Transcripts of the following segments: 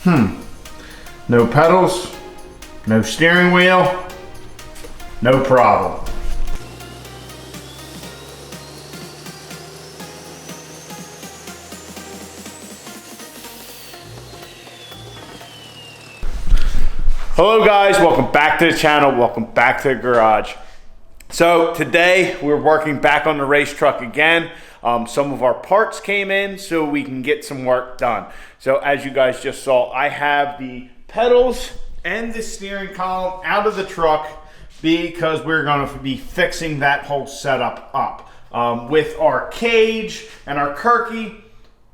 No pedals, no steering wheel, no problem. Hello guys, welcome back to the channel, welcome back to the garage. So today we're working back on the race truck again. Some of our parts came in so we can get some work done. So as you guys just saw, I have the pedals and the steering column out of the truck because we're going to be fixing that whole setup up. With our cage and our Kirky,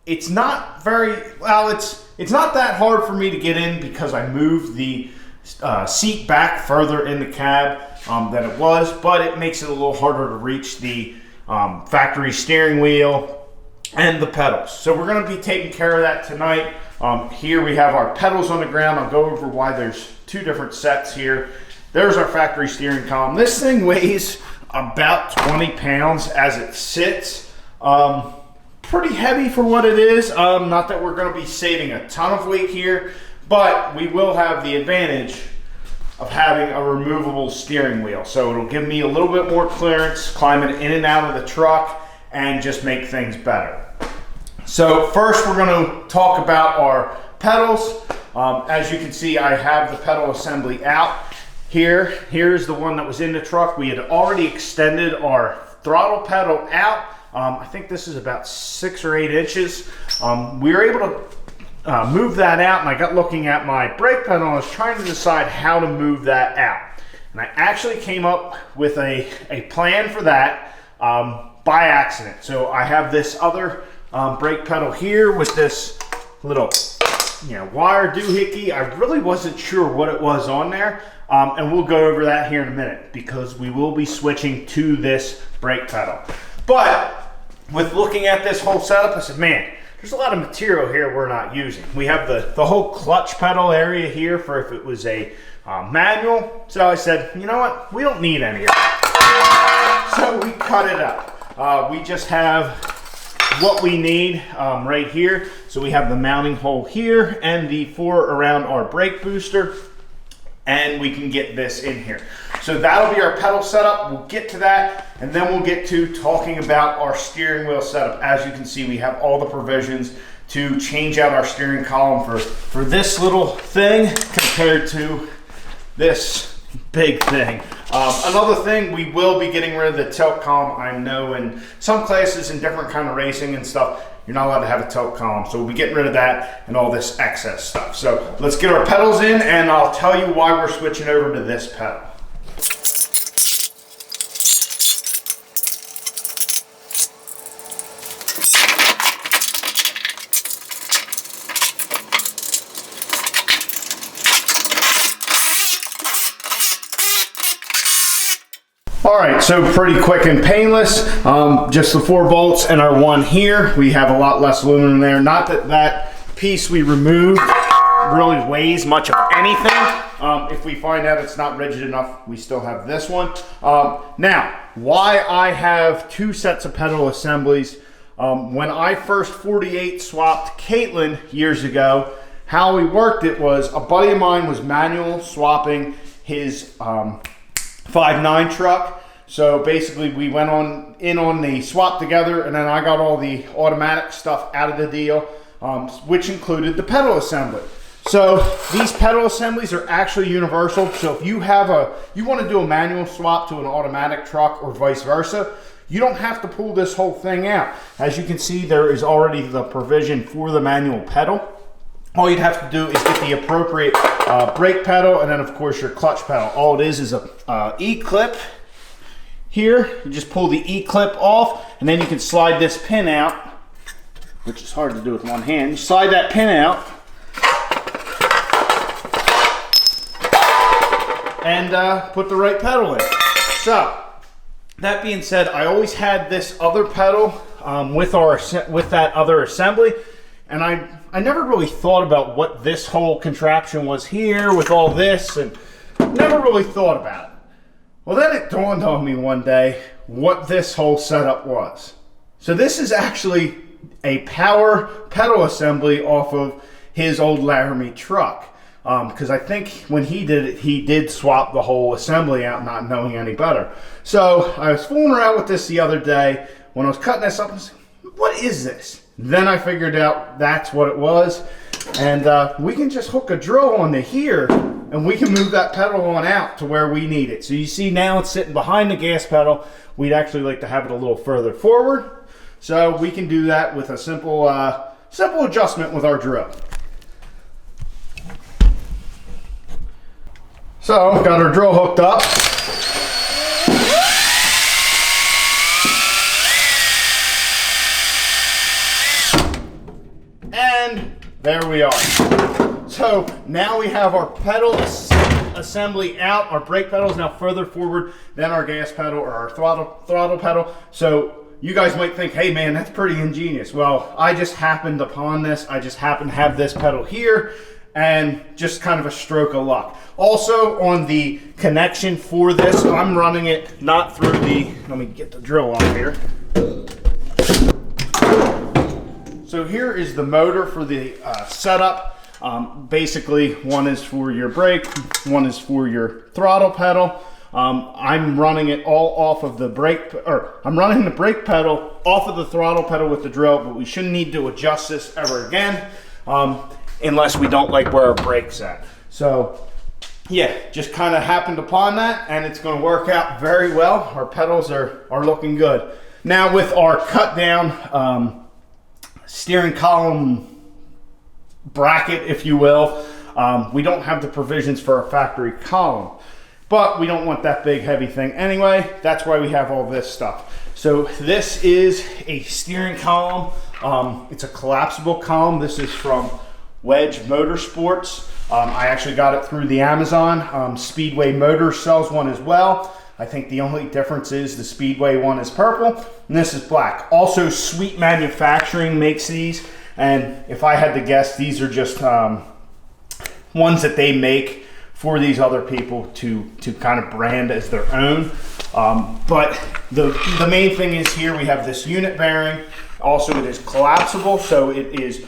it's not very, well, it's not that hard for me to get in because I moved the seat back further in the cab than it was, but it makes it a little harder to reach the factory steering wheel and the pedals. So we're going to be taking care of that tonight. Here we have our pedals on the ground. I'll go over why there's two different sets here. There's our factory steering column. This thing weighs about 20 pounds as it sits. Pretty heavy for what it is. Not that we're going to be saving a ton of weight here, but we will have the advantage of having a removable steering wheel. So it'll give me a little bit more clearance climbing in and out of the truck and just make things better. So first we're going to talk about our pedals. As you can see, I have the pedal assembly out here. Here's the one that was in the truck. We had already extended our throttle pedal out. I think this is about 6 or 8 inches. We were able to move that out, and I got looking at my brake pedal and I was trying to decide how to move that out. And I actually came up with a plan for that by accident. So I have this other brake pedal here with this little wire doohickey. I really wasn't sure what it was on there, and we'll go over that here in a minute because we will be switching to this brake pedal. But with looking at this whole setup, I said, man, there's a lot of material here we're not using. We have the whole clutch pedal area here for if it was a manual. So I said, you know what? We don't need any of that. So we cut it up. We just have what we need right here. So we have the mounting hole here and the 4 around our brake booster. And we can get this in here. So that'll be our pedal setup. We'll get to that, and then we'll get to talking about our steering wheel setup. As you can see, we have all the provisions to change out our steering column for this little thing compared to this big thing. Another thing, we will be getting rid of the tilt column. I know in some classes in different kind of racing and stuff, you're not allowed to have a tilt column. So we'll be getting rid of that and all this excess stuff. So let's get our pedals in and I'll tell you why we're switching over to this pedal. All right, so pretty quick and painless. Just the 4 bolts and our one here. We have a lot less aluminum there. Not that that piece we removed really weighs much of anything. If we find out it's not rigid enough, we still have this one. Now, why I have 2 sets of pedal assemblies. When I first 48 swapped Caitlin years ago, how we worked it was a buddy of mine was manual swapping his 5.9 truck. So basically we went in on the swap together, and then I got all the automatic stuff out of the deal, which included the pedal assembly. So these pedal assemblies are actually universal. So if you want to do a manual swap to an automatic truck or vice versa, you don't have to pull this whole thing out. As you can see, there is already the provision for the manual pedal. All you'd have to do is get the appropriate brake pedal, and then of course your clutch pedal. All it is a E-clip here. You just pull the E-clip off, and then you can slide this pin out, which is hard to do with one hand. You slide that pin out, and put the right pedal in. So, that being said, I always had this other pedal with that other assembly, and I never really thought about what this whole contraption was here with all this, and never really thought about it. Well, then it dawned on me one day what this whole setup was. So this is actually a power pedal assembly off of his old Laramie truck. Because I think when he did it, he did swap the whole assembly out, not knowing any better. So I was fooling around with this the other day. When I was cutting this up, I was like, what is this? Then I figured out that's what it was. And we can just hook a drill onto here, and we can move that pedal on out to where we need it. So you see now it's sitting behind the gas pedal. We'd actually like to have it a little further forward. So we can do that with a simple adjustment with our drill. So, got our drill hooked up. And there we are. So, now we have our pedal assembly out. Our brake pedal is now further forward than our gas pedal or our throttle pedal. So, you guys might think, hey man, that's pretty ingenious. Well, I just happened upon this. I just happened to have this pedal here, and just kind of a stroke of luck. Also on the connection for this, I'm running it not through the, let me get the drill off here. So here is the motor for the setup. Basically, one is for your brake, one is for your throttle pedal. I'm running it all off of the brake, or I'm running the brake pedal off of the throttle pedal with the drill, but we shouldn't need to adjust this ever again. Unless we don't like where our brake's at. So yeah, just kind of happened upon that, and it's going to work out very well. Our pedals are looking good. Now with our cut down steering column bracket, if you will, we don't have the provisions for a factory column, but we don't want that big heavy thing anyway. That's why we have all this stuff. So this is a steering column. It's a collapsible column. This is from Wedge Motorsports. I actually got it through the Amazon. Speedway Motors sells one as well. I think the only difference is the Speedway one is purple and this is black. Also, Sweet Manufacturing makes these, and if I had to guess, these are just ones that they make for these other people to kind of brand as their own. But the main thing is here we have this unit bearing. Also, it is collapsible, so it is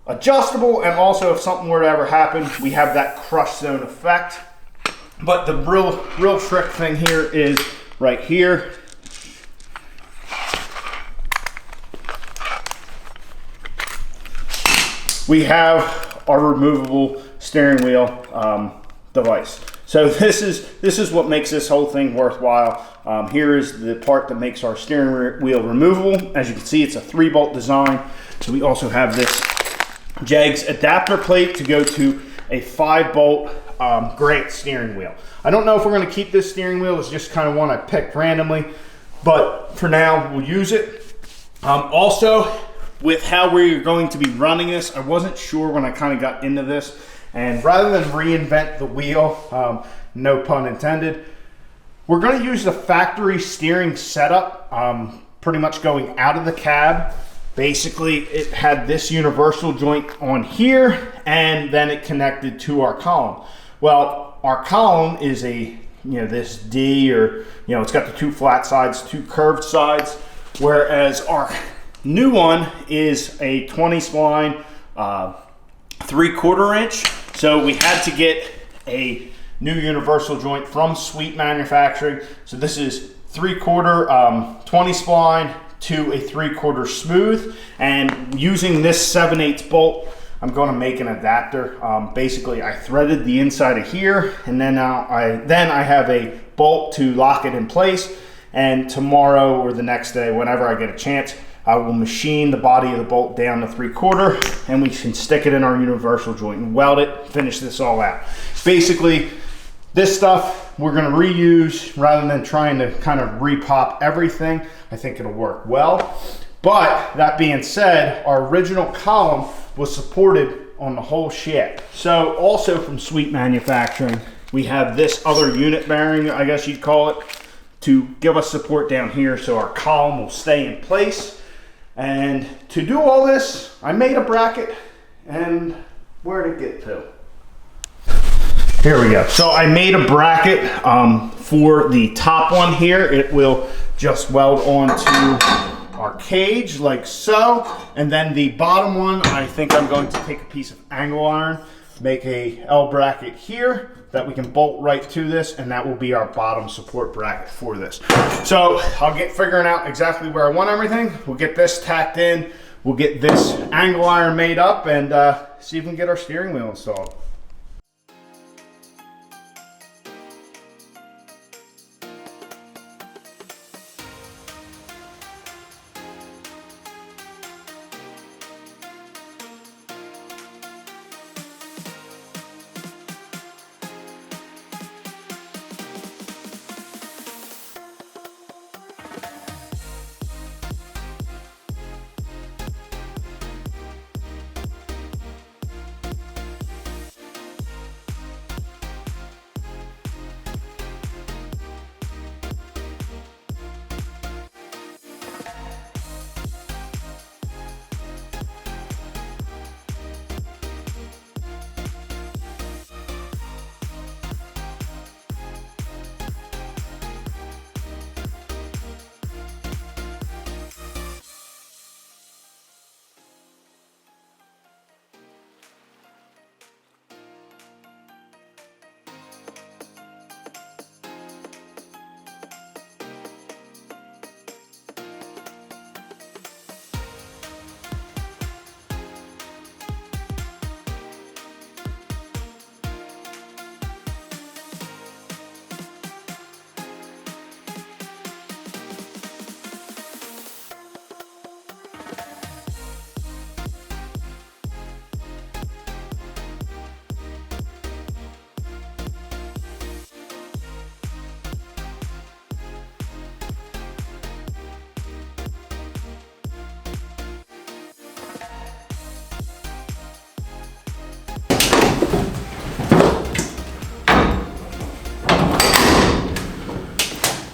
adjustable, and also if something were to ever happen, we have that crush zone effect. But the real trick thing here is right here. We have our removable steering wheel device. So this is what makes this whole thing worthwhile. Here is the part that makes our steering wheel removable. As you can see, it's a 3-bolt design. So we also have this JEGS adapter plate to go to a 5-bolt Grant steering wheel. I don't know if we're going to keep this steering wheel. It's just kind of one I picked randomly, but for now we'll use it. Also, with how we're going to be running this, I wasn't sure when I kind of got into this, and rather than reinvent the wheel, no pun intended, we're going to use the factory steering setup, pretty much going out of the cab. Basically, it had this universal joint on here, and then it connected to our column. Well, our column is a, this D, or, it's got the 2 flat sides, 2 curved sides, whereas our new one is a 20 spline, 3/4 inch. So we had to get a new universal joint from Sweet Manufacturing. So this is 3/4 20 spline to a 3/4 smooth, and using this 7/8 bolt, I'm going to make an adapter. Basically, I threaded the inside of here, and then I have a bolt to lock it in place. And tomorrow or the next day, whenever I get a chance, I will machine the body of the bolt down to 3/4, and we can stick it in our universal joint and weld it, finish this all out. Basically, this stuff we're going to reuse rather than trying to kind of repop everything. I think it'll work well. But that being said, our original column was supported on the whole shaft. So also from Sweet Manufacturing, we have this other unit bearing, I guess you'd call it, to give us support down here so our column will stay in place. And to do all this, I made a bracket, and where'd it get to? Here we go. So I made a bracket for the top one here. It will just weld onto our cage like so. And then the bottom one, I think I'm going to take a piece of angle iron, make a L bracket here that we can bolt right to this, and that will be our bottom support bracket for this. So I'll get figuring out exactly where I want everything. We'll get this tacked in, we'll get this angle iron made up, and see if we can get our steering wheel installed.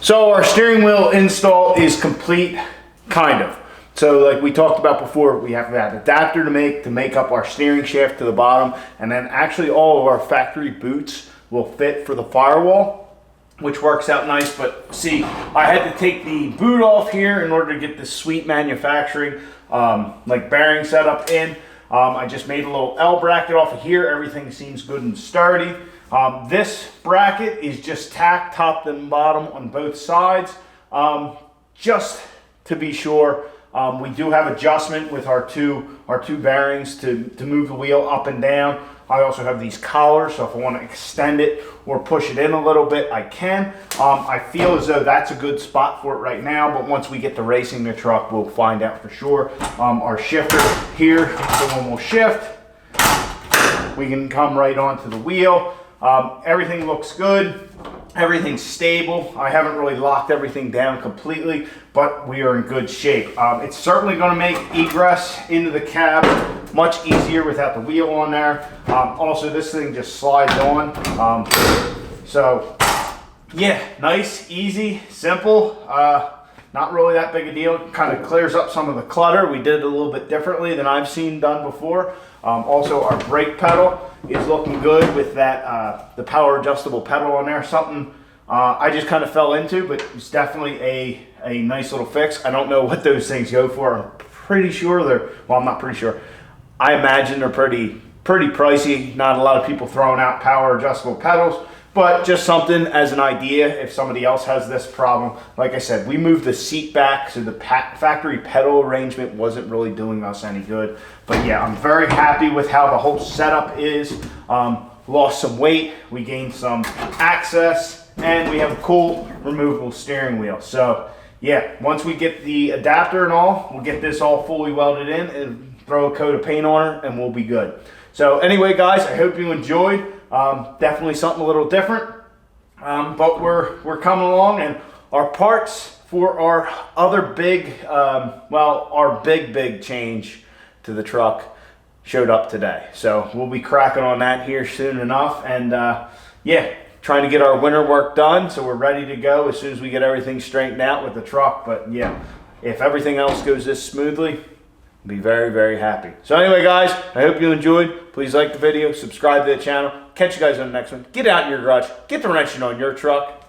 So our steering wheel install is complete, kind of. So like we talked about before, we have that adapter to make up our steering shaft to the bottom, and then actually all of our factory boots will fit for the firewall, which works out nice. But see, I had to take the boot off here in order to get this sweet manufacturing like bearing setup in. I just made a little L bracket off of here. Everything seems good and sturdy. This bracket is just tacked top and bottom on both sides, just to be sure. We do have adjustment with our two bearings to move the wheel up and down. I also have these collars, so if I want to extend it or push it in a little bit, I can. I feel as though that's a good spot for it right now, but once we get to racing the truck, we'll find out for sure. Our shifter here, so when we'll shift, we can come right onto the wheel. Everything looks good. Everything's stable. I haven't really locked everything down completely, but we are in good shape. It's certainly going to make egress into the cab much easier without the wheel on there. Also, this thing just slides on. So, yeah, nice, easy, simple. Not really that big a deal. Kind of clears up some of the clutter. We did it a little bit differently than I've seen done before. Also, our brake pedal is looking good with that the power adjustable pedal on there. Something I just kind of fell into, but it's definitely a nice little fix. I don't know what those things go for. I'm pretty sure they're, well, I'm not pretty sure. I imagine they're pretty pricey. Not a lot of people throwing out power adjustable pedals, but just something as an idea if somebody else has this problem. Like I said, we moved the seat back, so the factory pedal arrangement wasn't really doing us any good. But yeah, I'm very happy with how the whole setup is. Lost some weight, we gained some access, and we have a cool removable steering wheel. So yeah, once we get the adapter and all, we'll get this all fully welded in and throw a coat of paint on it, and we'll be good. So anyway, guys, I hope you enjoyed. Definitely something a little different, but we're coming along, and our parts for our other big, our big change to the truck showed up today. So we'll be cracking on that here soon enough, and yeah, trying to get our winter work done so we're ready to go as soon as we get everything straightened out with the truck. But yeah, if everything else goes this smoothly, be very happy. So anyway, guys, I hope you enjoyed. Please like the video, subscribe to the channel. Catch you guys on the next one. Get out in your garage, get the wrenching on your truck,